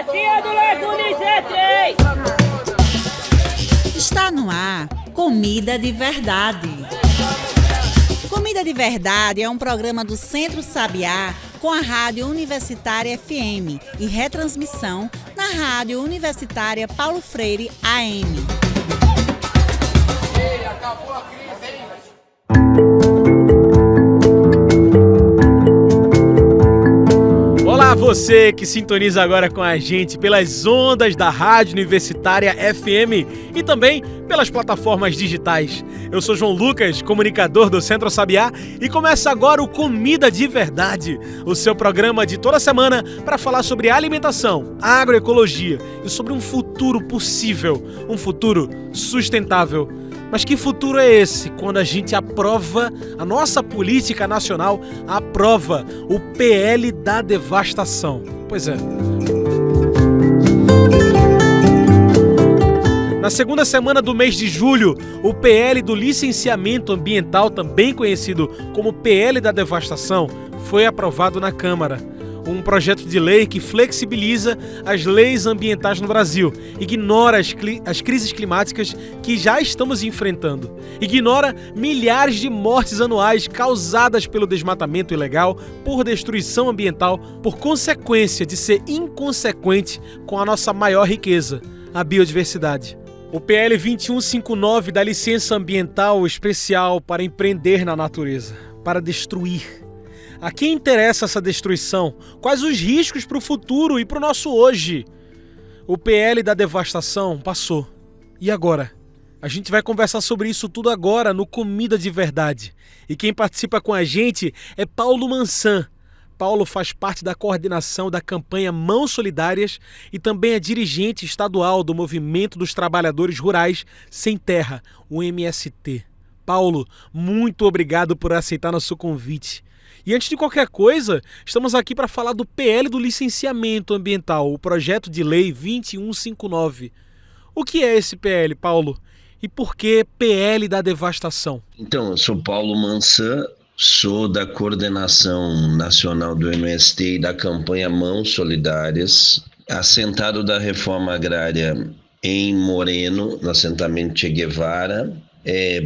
Delegacia do Leco 13. Está no ar Comida de Verdade. Comida de Verdade é um programa do Centro Sabiá com a Rádio Universitária FM e retransmissão na Rádio Universitária Paulo Freire AM. Ei, acabou a crise, hein? Olá, você que sintoniza agora com a gente pelas ondas da Rádio Universitária FM e também pelas plataformas digitais. Eu sou João Lucas, comunicador do Centro Sabiá, e começa agora o Comida de Verdade, o seu programa de toda semana para falar sobre alimentação, agroecologia e sobre um futuro possível, um futuro sustentável. Mas que futuro é esse quando a gente aprova, a nossa política nacional aprova o PL da devastação? Pois é. Na segunda semana do mês de julho, o PL do licenciamento ambiental, também conhecido como PL da devastação, foi aprovado na Câmara. Um projeto de lei que flexibiliza as leis ambientais no Brasil, ignora as crises climáticas que já estamos enfrentando, ignora milhares de mortes anuais causadas pelo desmatamento ilegal, por destruição ambiental, por consequência de ser inconsequente com a nossa maior riqueza, a biodiversidade. O PL 2159 dá licença ambiental especial para empreender na natureza, para destruir. A quem interessa essa destruição? Quais os riscos para o futuro e para o nosso hoje? O PL da devastação passou. E agora? A gente vai conversar sobre isso tudo agora no Comida de Verdade. E quem participa com a gente é Paulo Mansan. Paulo faz parte da coordenação da campanha Mãos Solidárias e também é dirigente estadual do Movimento dos Trabalhadores Rurais Sem Terra, o MST. Paulo, muito obrigado por aceitar nosso convite. E antes de qualquer coisa, estamos aqui para falar do PL do licenciamento ambiental, o projeto de lei 2159. O que é esse PL, Paulo? E por que PL da devastação? Então, eu sou Paulo Mansan, sou da coordenação nacional do MST e da campanha Mãos Solidárias, assentado da reforma agrária em Moreno, no assentamento Che Guevara,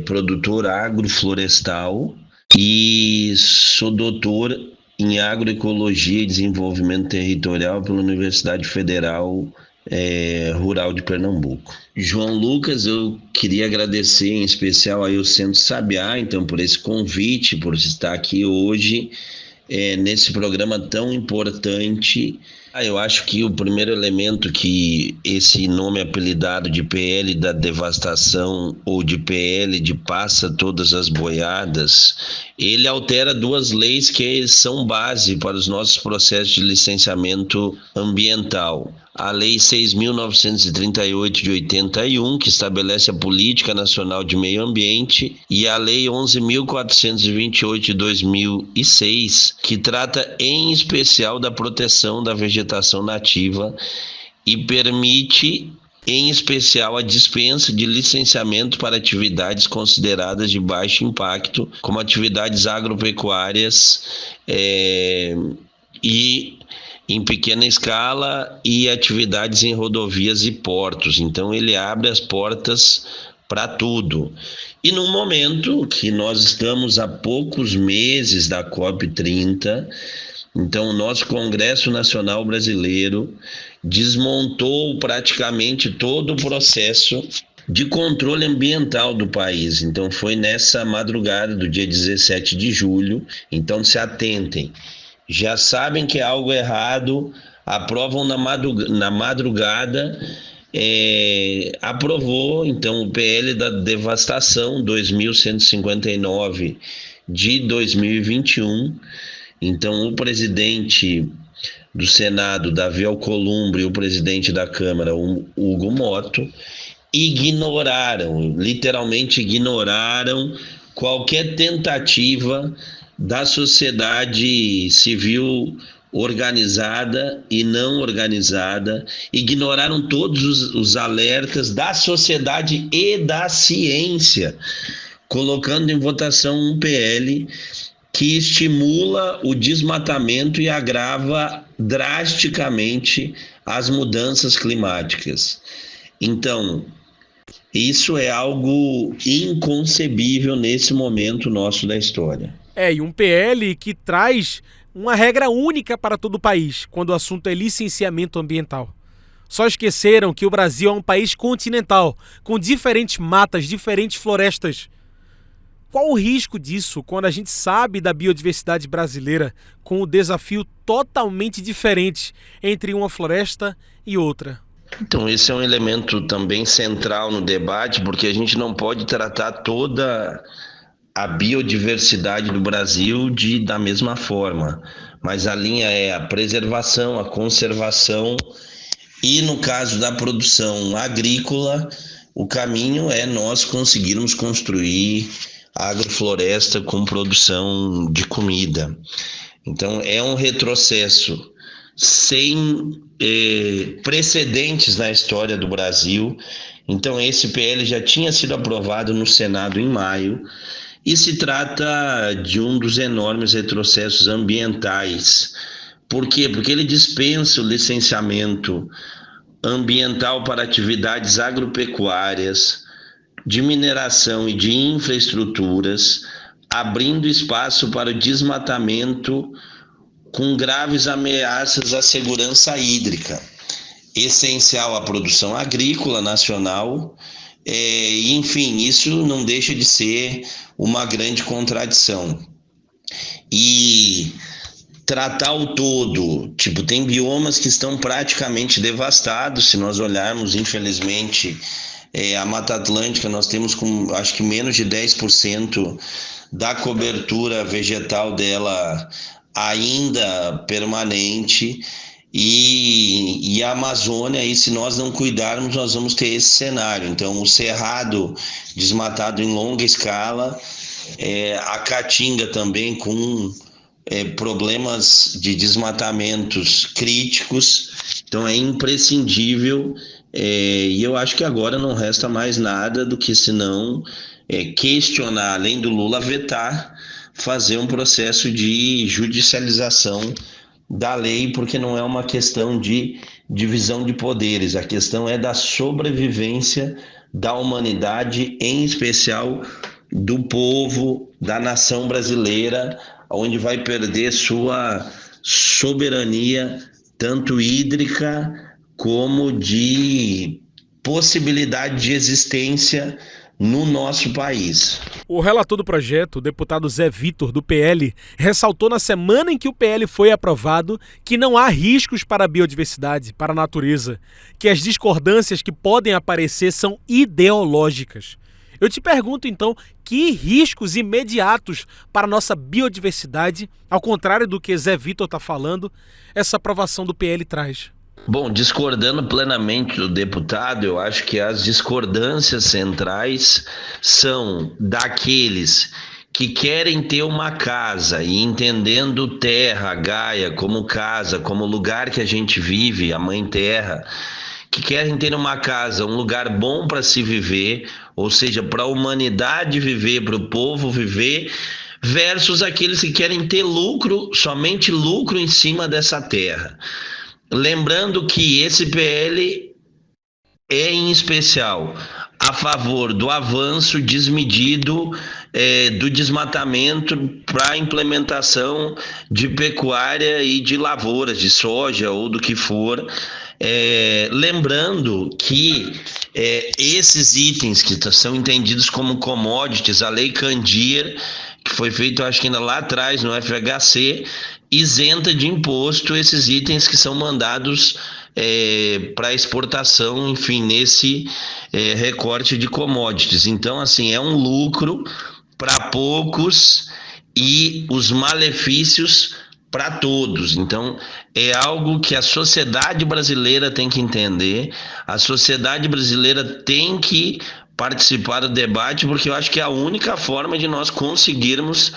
produtor agroflorestal, e sou doutor em agroecologia e desenvolvimento territorial pela Universidade Federal Rural de Pernambuco. João Lucas, eu queria agradecer em especial ao Centro Sabiá, então, por esse convite, por estar aqui hoje nesse programa tão importante. Eu acho que o primeiro elemento que esse nome apelidado de PL da devastação ou de PL de passa todas as boiadas, ele altera duas leis que são base para os nossos processos de licenciamento ambiental. A Lei 6.938 de 81, que estabelece a Política Nacional de Meio Ambiente, e a Lei 11.428 de 2006, que trata em especial da proteção da vegetação nativa e permite, em especial, a dispensa de licenciamento para atividades consideradas de baixo impacto, como atividades agropecuárias e em pequena escala e atividades em rodovias e portos. Então ele abre as portas para tudo. E no momento que nós estamos a poucos meses da COP30, então o nosso Congresso Nacional Brasileiro desmontou praticamente todo o processo de controle ambiental do país. Então foi nessa madrugada do dia 17 de julho, então se atentem. Já sabem que é algo errado, aprovam na madrugada, aprovou então o PL da devastação 2159 de 2021. Então o presidente do Senado, Davi Alcolumbre, e o presidente da Câmara, Hugo Motto, literalmente ignoraram qualquer tentativa da sociedade civil organizada e não organizada, ignoraram todos os alertas da sociedade e da ciência, colocando em votação um PL que estimula o desmatamento e agrava drasticamente as mudanças climáticas. Então, isso é algo inconcebível nesse momento nosso da história. E um PL que traz uma regra única para todo o país, quando o assunto é licenciamento ambiental. Só esqueceram que o Brasil é um país continental, com diferentes matas, diferentes florestas. Qual o risco disso quando a gente sabe da biodiversidade brasileira com o desafio totalmente diferente entre uma floresta e outra? Então, esse é um elemento também central no debate, porque a gente não pode tratar toda a biodiversidade do Brasil da mesma forma. Mas a linha é a preservação, a conservação e, no caso da produção agrícola, o caminho é nós conseguirmos construir agrofloresta com produção de comida. Então, é um retrocesso sem precedentes na história do Brasil. Então, esse PL já tinha sido aprovado no Senado em maio e se trata de um dos enormes retrocessos ambientais. Por quê? Porque ele dispensa o licenciamento ambiental para atividades agropecuárias, de mineração e de infraestruturas, abrindo espaço para o desmatamento com graves ameaças à segurança hídrica, essencial à produção agrícola nacional. Enfim, isso não deixa de ser uma grande contradição. E tratar o todo, tem biomas que estão praticamente devastados. Se nós olharmos, infelizmente, a Mata Atlântica, nós temos acho que menos de 10% da cobertura vegetal dela ainda permanente, e a Amazônia, aí, se nós não cuidarmos, nós vamos ter esse cenário. Então, o Cerrado desmatado em longa escala, a Caatinga também com problemas de desmatamentos críticos. Então, é imprescindível, e eu acho que agora não resta mais nada do que, senão, questionar, além do Lula vetar, fazer um processo de judicialização da lei, porque não é uma questão de divisão de poderes, a questão é da sobrevivência da humanidade, em especial do povo, da nação brasileira, onde vai perder sua soberania, tanto hídrica como de possibilidade de existência no nosso país. O relator do projeto, o deputado Zé Vitor, do PL, ressaltou na semana em que o PL foi aprovado que não há riscos para a biodiversidade, para a natureza, que as discordâncias que podem aparecer são ideológicas. Eu te pergunto, então, que riscos imediatos para a nossa biodiversidade, ao contrário do que Zé Vitor está falando, essa aprovação do PL traz? Bom, discordando plenamente do deputado, eu acho que as discordâncias centrais são daqueles que querem ter uma casa e entendendo terra, Gaia, como casa, como lugar que a gente vive, a mãe terra, que querem ter uma casa, um lugar bom para se viver, ou seja, para a humanidade viver, para o povo viver, versus aqueles que querem ter lucro, somente lucro em cima dessa terra. Lembrando que esse PL é, em especial, a favor do avanço desmedido do desmatamento para a implementação de pecuária e de lavouras, de soja ou do que for. Lembrando que esses itens que são entendidos como commodities, a Lei Candir, que foi feito, acho que ainda lá atrás no FHC, isenta de imposto esses itens que são mandados para exportação, enfim, nesse recorte de commodities. Então, assim, é um lucro para poucos e os malefícios para todos. Então, é algo que a sociedade brasileira tem que entender, a sociedade brasileira tem que participar do debate, porque eu acho que é a única forma de nós conseguirmos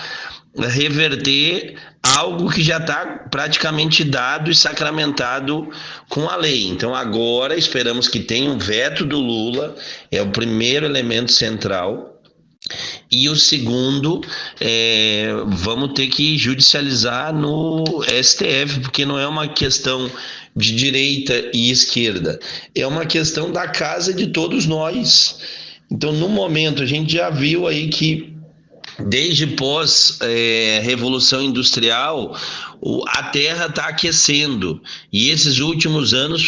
reverter algo que já está praticamente dado e sacramentado com a lei. Então agora esperamos que tenha um veto do Lula, é o primeiro elemento central, E o segundo, vamos ter que judicializar no STF, porque não é uma questão de direita e esquerda, é uma questão da casa de todos nós. Então, no momento, a gente já viu aí que desde pós-revolução industrial, a terra está aquecendo, e esses últimos anos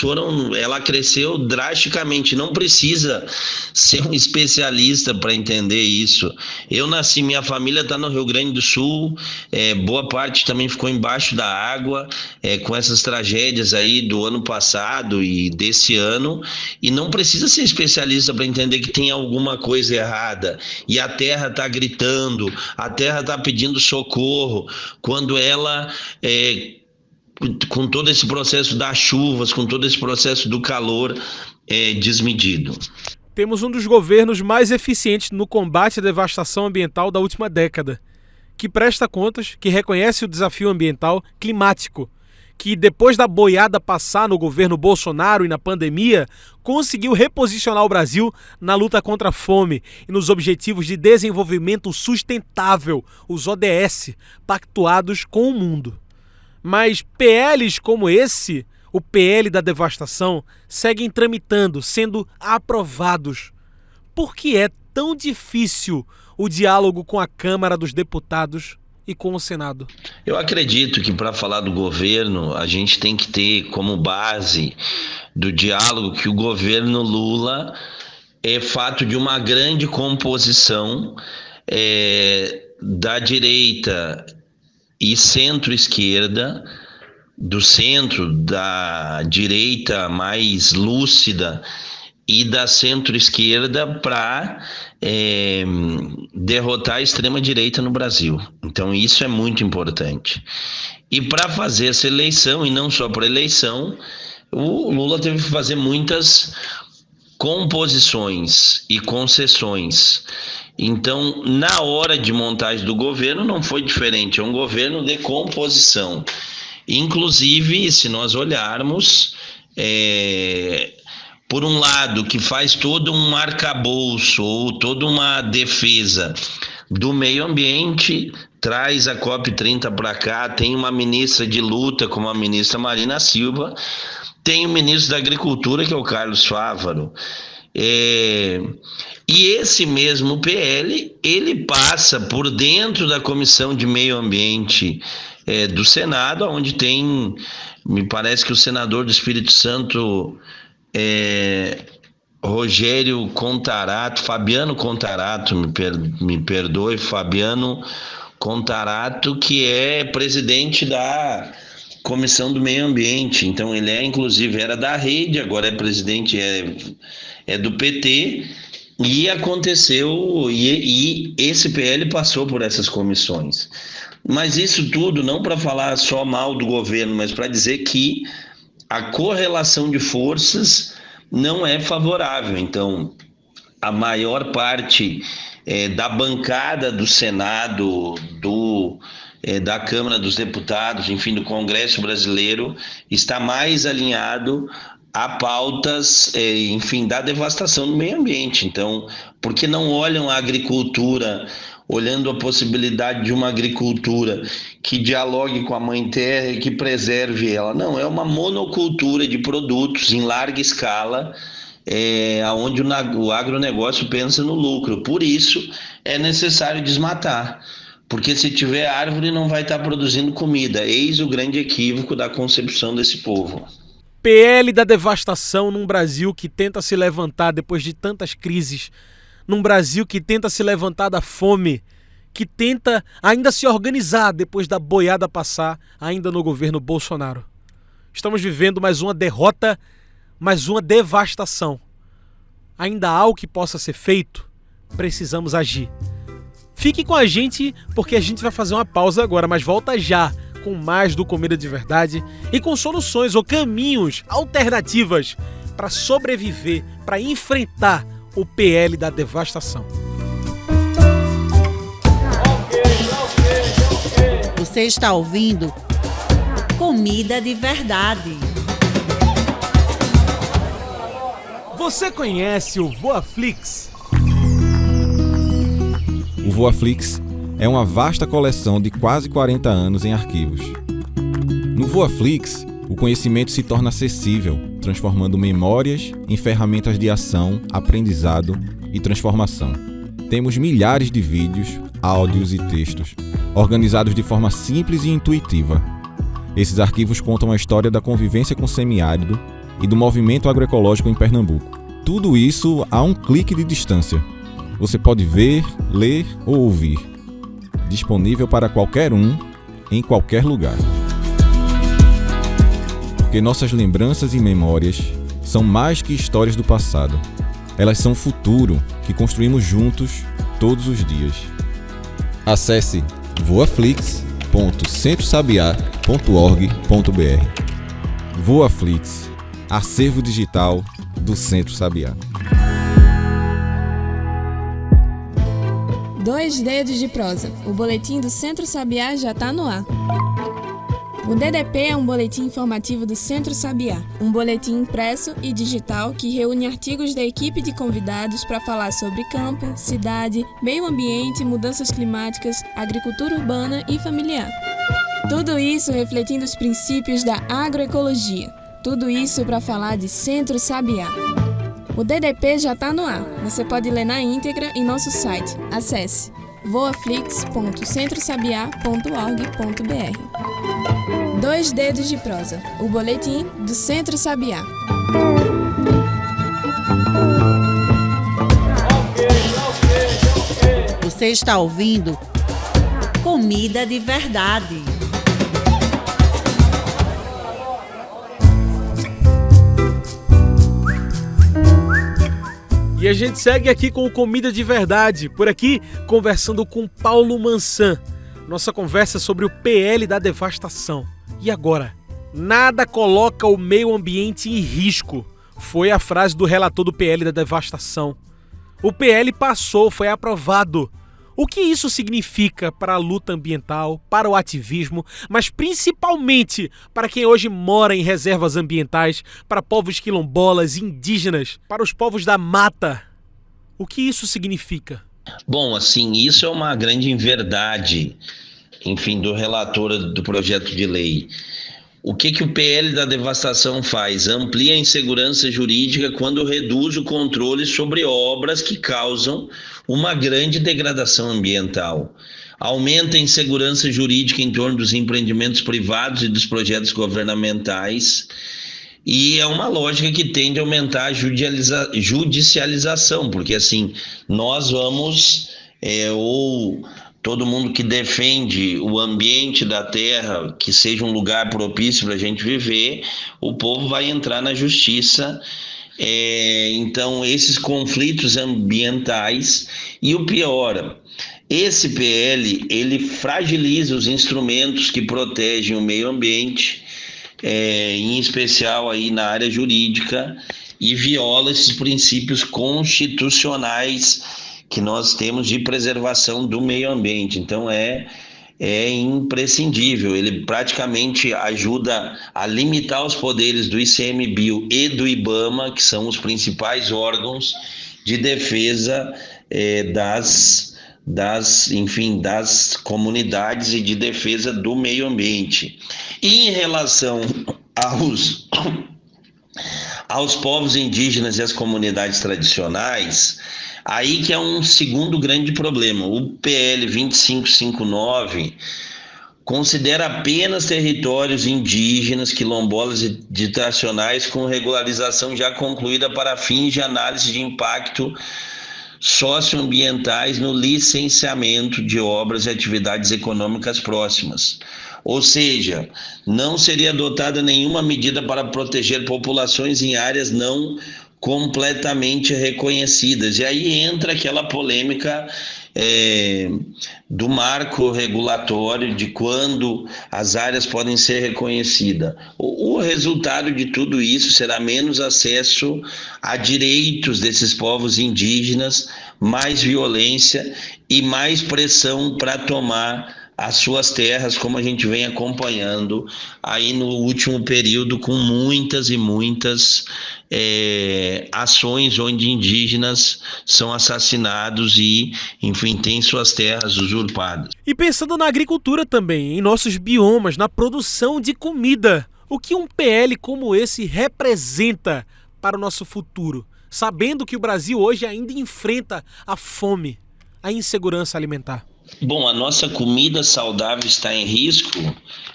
ela cresceu drasticamente. Não precisa ser um especialista para entender isso. Eu nasci, minha família está no Rio Grande do Sul, boa parte também ficou embaixo da água, com essas tragédias aí do ano passado e desse ano, e não precisa ser especialista para entender que tem alguma coisa errada, e a terra está gritando, a terra está pedindo socorro, quando ela com todo esse processo das chuvas, com todo esse processo do calor desmedido. Temos um dos governos mais eficientes no combate à devastação ambiental da última década, que presta contas, que reconhece o desafio ambiental climático, que depois da boiada passar no governo Bolsonaro e na pandemia, conseguiu reposicionar o Brasil na luta contra a fome e nos Objetivos de Desenvolvimento Sustentável, os ODS, pactuados com o mundo. Mas PLs como esse, o PL da devastação, seguem tramitando, sendo aprovados. Por que é tão difícil o diálogo com a Câmara dos Deputados e com o Senado? Eu acredito que para falar do governo, a gente tem que ter como base do diálogo que o governo Lula é fato de uma grande composição da direita e centro-esquerda, do centro, da direita mais lúcida e da centro-esquerda para derrotar a extrema-direita no Brasil. Então isso é muito importante. E para fazer essa eleição, e não só para eleição, o Lula teve que fazer muitas composições e concessões. Então, na hora de montagem do governo não foi diferente, é um governo de composição. Inclusive, se nós olharmos, por um lado, que faz todo um arcabouço ou toda uma defesa do meio ambiente, traz a COP30 para cá, tem uma ministra de luta como a ministra Marina Silva, tem o ministro da Agricultura, que é o Carlos Fávaro. E esse mesmo PL, ele passa por dentro da Comissão de Meio Ambiente do Senado, onde tem, me parece que o senador do Espírito Santo, Rogério Contarato, Fabiano Contarato, me perdoe, Fabiano Contarato, que é presidente da Comissão do Meio Ambiente. Então ele inclusive era da Rede, agora é presidente, do PT, e aconteceu, e esse PL passou por essas comissões. Mas isso tudo não para falar só mal do governo, mas para dizer que a correlação de forças não é favorável. Então, a maior parte da bancada do Senado, da Câmara dos Deputados, enfim, do Congresso brasileiro, está mais alinhado a pautas, enfim, da devastação do meio ambiente. Então, por que não olham a agricultura, olhando a possibilidade de uma agricultura que dialogue com a mãe terra e que preserve ela? Não, é uma monocultura de produtos em larga escala, onde o agronegócio pensa no lucro. Por isso, é necessário desmatar, porque se tiver árvore não vai estar produzindo comida. Eis o grande equívoco da concepção desse povo. PL da devastação num Brasil que tenta se levantar depois de tantas crises, num Brasil que tenta se levantar da fome, que tenta ainda se organizar depois da boiada passar, ainda no governo Bolsonaro. Estamos vivendo mais uma derrota, mais uma devastação. Ainda há o que possa ser feito? Precisamos agir. Fique com a gente, porque a gente vai fazer uma pausa agora, mas volta já com mais do Comida de Verdade e com soluções ou caminhos, alternativas para sobreviver, para enfrentar o PL da devastação. Você está ouvindo Comida de Verdade. Você conhece o Voaflix? O Voaflix é uma vasta coleção de quase 40 anos em arquivos. No Voaflix, o conhecimento se torna acessível, transformando memórias em ferramentas de ação, aprendizado e transformação. Temos milhares de vídeos, áudios e textos, organizados de forma simples e intuitiva. Esses arquivos contam a história da convivência com o semiárido e do movimento agroecológico em Pernambuco. Tudo isso a um clique de distância. Você pode ver, ler ou ouvir. Disponível para qualquer um, em qualquer lugar. Porque nossas lembranças e memórias são mais que histórias do passado. Elas são futuro que construímos juntos todos os dias. Acesse voaflix.centrosabiá.org.br. Voaflix, acervo digital do Centro Sabiá. 2 dedos de prosa. O boletim do Centro Sabiá já está no ar. O DDP é um boletim informativo do Centro Sabiá, um boletim impresso e digital que reúne artigos da equipe de convidados para falar sobre campo, cidade, meio ambiente, mudanças climáticas, agricultura urbana e familiar. Tudo isso refletindo os princípios da agroecologia. Tudo isso para falar de Centro Sabiá. O DDP já está no ar. Você pode ler na íntegra em nosso site. Acesse voaflix.centrosabiá.org.br. 2 dedos de prosa. O boletim do Centro Sabiá. Você está ouvindo Comida de Verdade. E a gente segue aqui com o Comida de Verdade, por aqui conversando com Paulo Mansan. Nossa conversa sobre o PL da devastação. E agora? Nada coloca o meio ambiente em risco, foi a frase do relator do PL da devastação. O PL passou, foi aprovado. O que isso significa para a luta ambiental, para o ativismo, mas principalmente para quem hoje mora em reservas ambientais, para povos quilombolas, indígenas, para os povos da mata? O que isso significa? Bom, assim, isso é uma grande inverdade, enfim, do relator do projeto de lei. O que o PL da devastação faz? Amplia a insegurança jurídica quando reduz o controle sobre obras que causam uma grande degradação ambiental. Aumenta a insegurança jurídica em torno dos empreendimentos privados e dos projetos governamentais. E é uma lógica que tende a aumentar a judicialização, porque assim, nós vamos, ou todo mundo que defende o ambiente da terra, que seja um lugar propício para a gente viver, o povo vai entrar na justiça. Então, esses conflitos ambientais, e o pior, esse PL, ele fragiliza os instrumentos que protegem o meio ambiente, em especial aí na área jurídica, e viola esses princípios constitucionais que nós temos de preservação do meio ambiente. Então é imprescindível. Ele praticamente ajuda a limitar os poderes do ICMBio e do IBAMA, que são os principais órgãos de defesa das comunidades e de defesa do meio ambiente. E em relação aos povos indígenas e às comunidades tradicionais, aí que é um segundo grande problema. O PL 2559 considera apenas territórios indígenas, quilombolas e tradicionais com regularização já concluída para fins de análise de impacto socioambientais no licenciamento de obras e atividades econômicas próximas. Ou seja, não seria adotada nenhuma medida para proteger populações em áreas não completamente reconhecidas. E aí entra aquela polêmica do marco regulatório de quando as áreas podem ser reconhecidas. O resultado de tudo isso será menos acesso a direitos desses povos indígenas, mais violência e mais pressão para tomar as suas terras, como a gente vem acompanhando aí no último período, com muitas e muitas ações onde indígenas são assassinados e, enfim, têm suas terras usurpadas. E pensando na agricultura também, em nossos biomas, na produção de comida, o que um PL como esse representa para o nosso futuro, sabendo que o Brasil hoje ainda enfrenta a fome, a insegurança alimentar? Bom, a nossa comida saudável está em risco,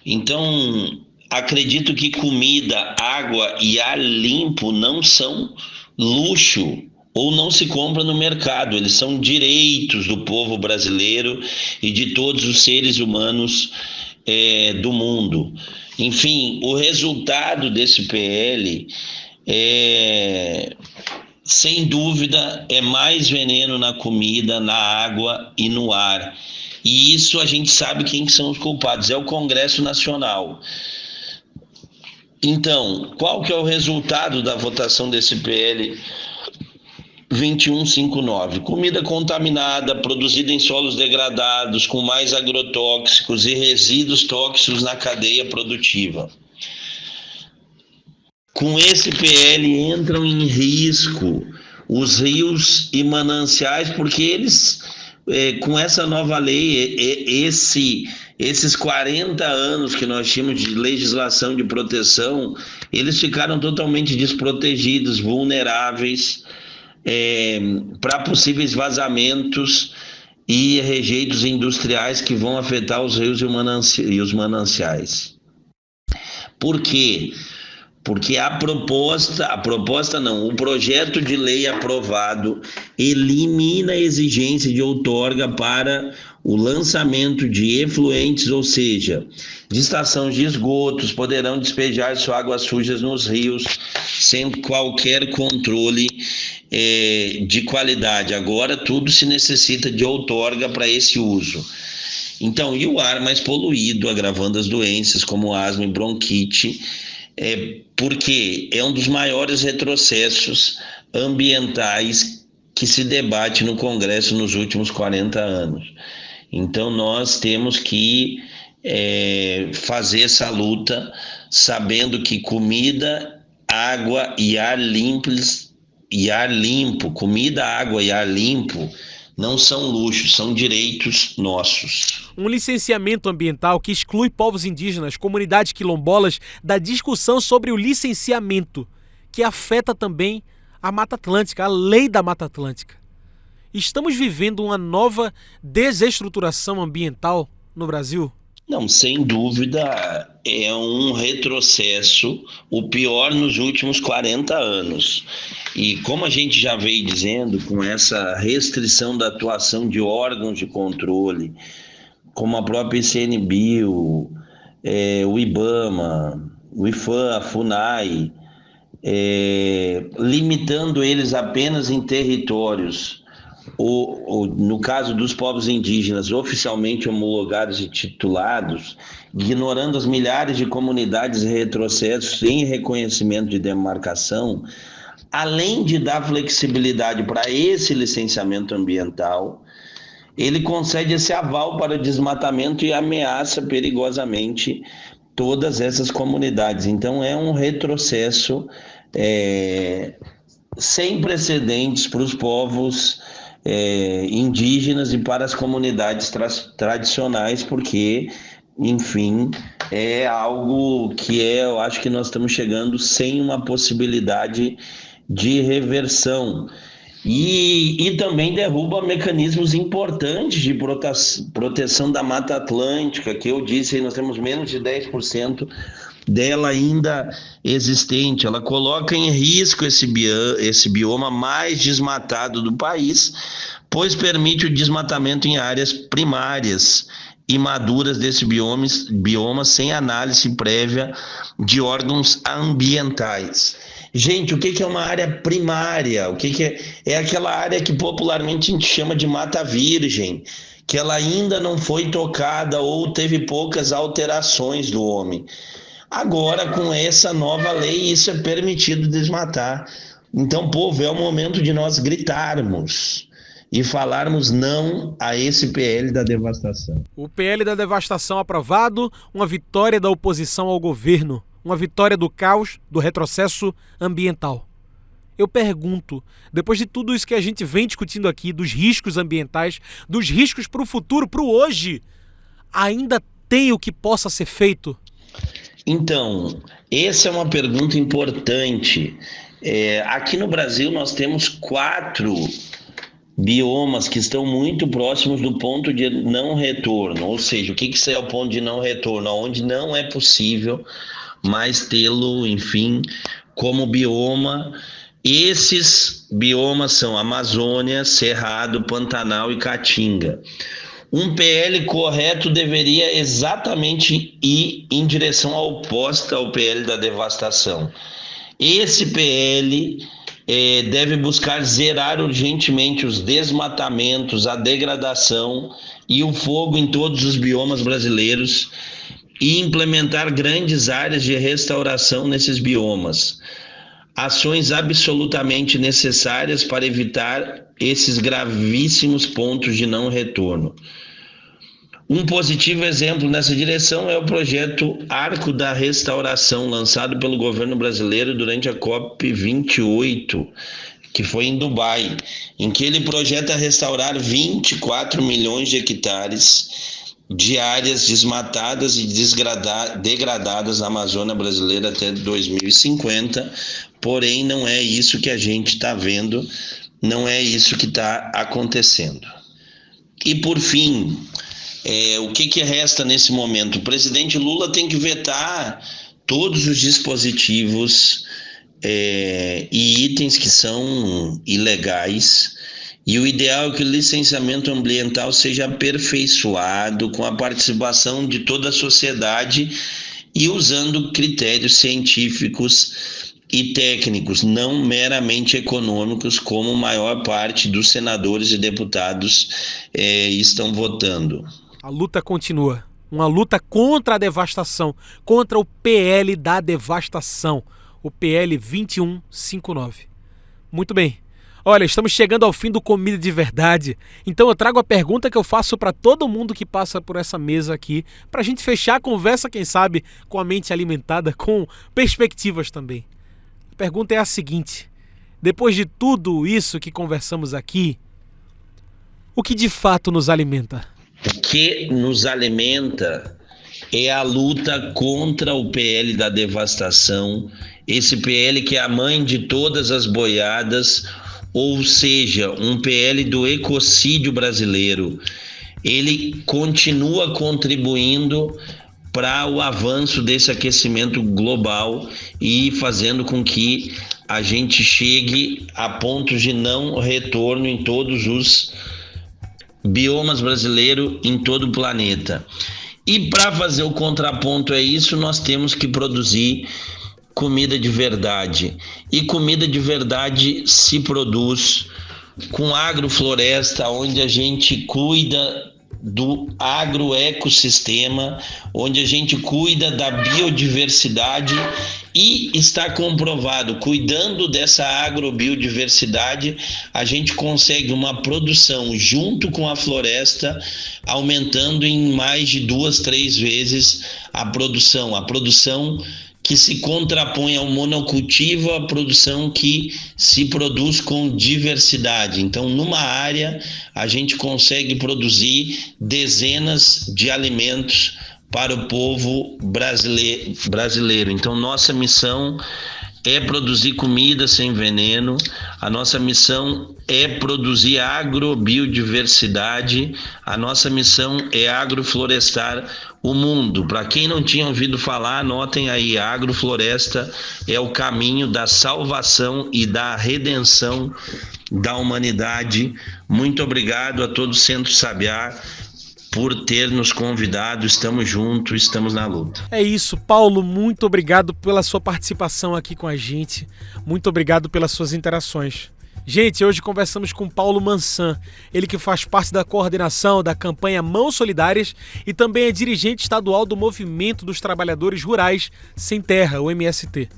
então acredito que comida, água e ar limpo não são luxo ou não se compra no mercado, eles são direitos do povo brasileiro e de todos os seres humanos do mundo. Enfim, o resultado desse PL sem dúvida, é mais veneno na comida, na água e no ar. E isso a gente sabe quem são os culpados, é o Congresso Nacional. Então, qual que é o resultado da votação desse PL 2159? Comida contaminada, produzida em solos degradados, com mais agrotóxicos e resíduos tóxicos na cadeia produtiva. Com esse PL entram em risco os rios e mananciais, porque eles, com essa nova lei, esses 40 anos que nós tínhamos de legislação de proteção, eles ficaram totalmente desprotegidos, vulneráveis para possíveis vazamentos e rejeitos industriais que vão afetar os rios e os mananciais. Por quê? Porque o projeto de lei aprovado elimina a exigência de outorga para o lançamento de efluentes, ou seja, de estações de esgotos, poderão despejar suas águas sujas nos rios sem qualquer controle de qualidade. Agora tudo se necessita de outorga para esse uso. Então, e o ar mais poluído, agravando as doenças como asma e bronquite, porque é um dos maiores retrocessos ambientais que se debate no Congresso nos últimos 40 anos. Então nós temos que fazer essa luta, sabendo que comida, água e ar limpo, comida, água e ar limpo não são luxos, são direitos nossos. Um licenciamento ambiental que exclui povos indígenas, comunidades quilombolas, da discussão sobre o licenciamento, que afeta também a Mata Atlântica, a lei da Mata Atlântica. Estamos vivendo uma nova desestruturação ambiental no Brasil? Não, sem dúvida é um retrocesso, o pior nos últimos 40 anos. E como a gente já veio dizendo, com essa restrição da atuação de órgãos de controle, como a própria ICMBio, o IBAMA, o IFAM, a FUNAI, limitando eles apenas em territórios, no caso dos povos indígenas oficialmente homologados e titulados, ignorando as milhares de comunidades e retrocessos em reconhecimento de demarcação, além de dar flexibilidade para esse licenciamento ambiental, ele concede esse aval para o desmatamento e ameaça perigosamente todas essas comunidades. Então é um retrocesso sem precedentes para os povos indígenas e para as comunidades tradicionais, porque, enfim, é algo que eu acho que nós estamos chegando sem uma possibilidade de reversão. E também derruba mecanismos importantes de proteção da Mata Atlântica, que eu disse, nós temos menos de 10% dela ainda existente. Ela coloca em risco esse bioma mais desmatado do país, pois permite o desmatamento em áreas primárias e maduras desse bioma sem análise prévia de órgãos ambientais. Gente, o que é uma área primária? O que é aquela área que popularmente a gente chama de mata virgem, que ela ainda não foi tocada ou teve poucas alterações do homem. Agora, com essa nova lei, isso é permitido desmatar. Então, povo, é o momento de nós gritarmos e falarmos não a esse PL da devastação. O PL da devastação aprovado, uma vitória da oposição ao governo, uma vitória do caos, do retrocesso ambiental. Eu pergunto, depois de tudo isso que a gente vem discutindo aqui, dos riscos ambientais, dos riscos para o futuro, para o hoje, ainda tem o que possa ser feito? Então, essa é uma pergunta importante. Aqui no Brasil nós temos 4 biomas que estão muito próximos do ponto de não retorno, ou seja, o que é o ponto de não retorno? Onde não é possível mais tê-lo, enfim, como bioma. Esses biomas são Amazônia, Cerrado, Pantanal e Caatinga. Um PL correto deveria exatamente ir em direção oposta ao PL da devastação. Esse PL deve buscar zerar urgentemente os desmatamentos, a degradação e o fogo em todos os biomas brasileiros e implementar grandes áreas de restauração nesses biomas. Ações absolutamente necessárias para evitar esses gravíssimos pontos de não retorno. Um positivo exemplo nessa direção é o projeto Arco da Restauração, lançado pelo governo brasileiro durante a COP28, que foi em Dubai, em que ele projeta restaurar 24 milhões de hectares de áreas desmatadas e degradadas na Amazônia brasileira até 2050, porém não é isso que a gente está vendo, não é isso que está acontecendo. E por fim, o que resta nesse momento? O presidente Lula tem que vetar todos os dispositivos e itens que são ilegais, e o ideal é que o licenciamento ambiental seja aperfeiçoado com a participação de toda a sociedade e usando critérios científicos e técnicos, não meramente econômicos, como a maior parte dos senadores e deputados estão votando. A luta continua, uma luta contra a devastação, contra o PL da devastação, o PL 2159. Muito bem. Olha, estamos chegando ao fim do Comida de Verdade, então eu trago a pergunta que eu faço para todo mundo que passa por essa mesa aqui, para a gente fechar a conversa, quem sabe, com a mente alimentada, com perspectivas também. A pergunta é a seguinte: depois de tudo isso que conversamos aqui, o que de fato nos alimenta? O que nos alimenta é a luta contra o PL da devastação, esse PL que é a mãe de todas as boiadas, ou seja, um PL do ecocídio brasileiro. Ele continua contribuindo para o avanço desse aquecimento global e fazendo com que a gente chegue a pontos de não retorno em todos os biomas brasileiros, em todo o planeta. E para fazer o contraponto a isso, nós temos que produzir comida de verdade. E comida de verdade se produz com agrofloresta, onde a gente cuida do agroecossistema, onde a gente cuida da biodiversidade e está comprovado, cuidando dessa agrobiodiversidade, a gente consegue uma produção junto com a floresta, aumentando em mais de 2-3 vezes a produção que se contrapõe ao monocultivo, a produção que se produz com diversidade. Então, numa área, a gente consegue produzir dezenas de alimentos para o povo brasileiro. Então, nossa missão é produzir comida sem veneno, a nossa missão é produzir agrobiodiversidade, a nossa missão é agroflorestar o mundo. Para quem não tinha ouvido falar, anotem aí, a agrofloresta é o caminho da salvação e da redenção da humanidade. Muito obrigado a todo o Centro Sabiá por ter nos convidado, estamos juntos, estamos na luta. É isso, Paulo, muito obrigado pela sua participação aqui com a gente, muito obrigado pelas suas interações. Gente, hoje conversamos com Paulo Mansan, ele que faz parte da coordenação da campanha Mãos Solidárias e também é dirigente estadual do Movimento dos Trabalhadores Rurais Sem Terra, o MST.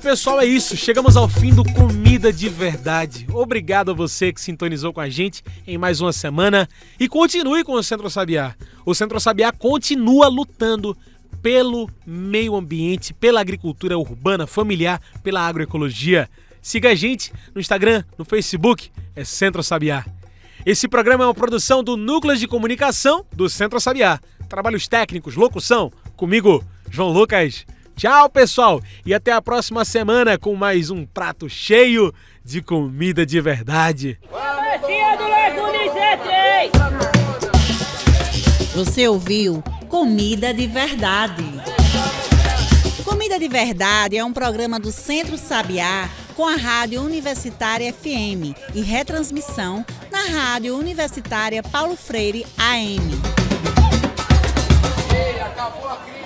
pessoal, é isso. Chegamos ao fim do Comida de Verdade. Obrigado a você que sintonizou com a gente em mais uma semana. E continue com o Centro Sabiá. O Centro Sabiá continua lutando pelo meio ambiente, pela agricultura urbana, familiar, pela agroecologia. Siga a gente no Instagram, no Facebook, é Centro Sabiá. Esse programa é uma produção do Núcleo de Comunicação do Centro Sabiá. Trabalhos técnicos, locução, comigo, João Lucas. Tchau, pessoal, e até a próxima semana com mais um prato cheio de comida de verdade. Travessia do Lago Nicetrei! Você ouviu Comida de Verdade. Comida de Verdade é um programa do Centro Sabiá com a Rádio Universitária FM e retransmissão na Rádio Universitária Paulo Freire AM. Ei, acabou a crise.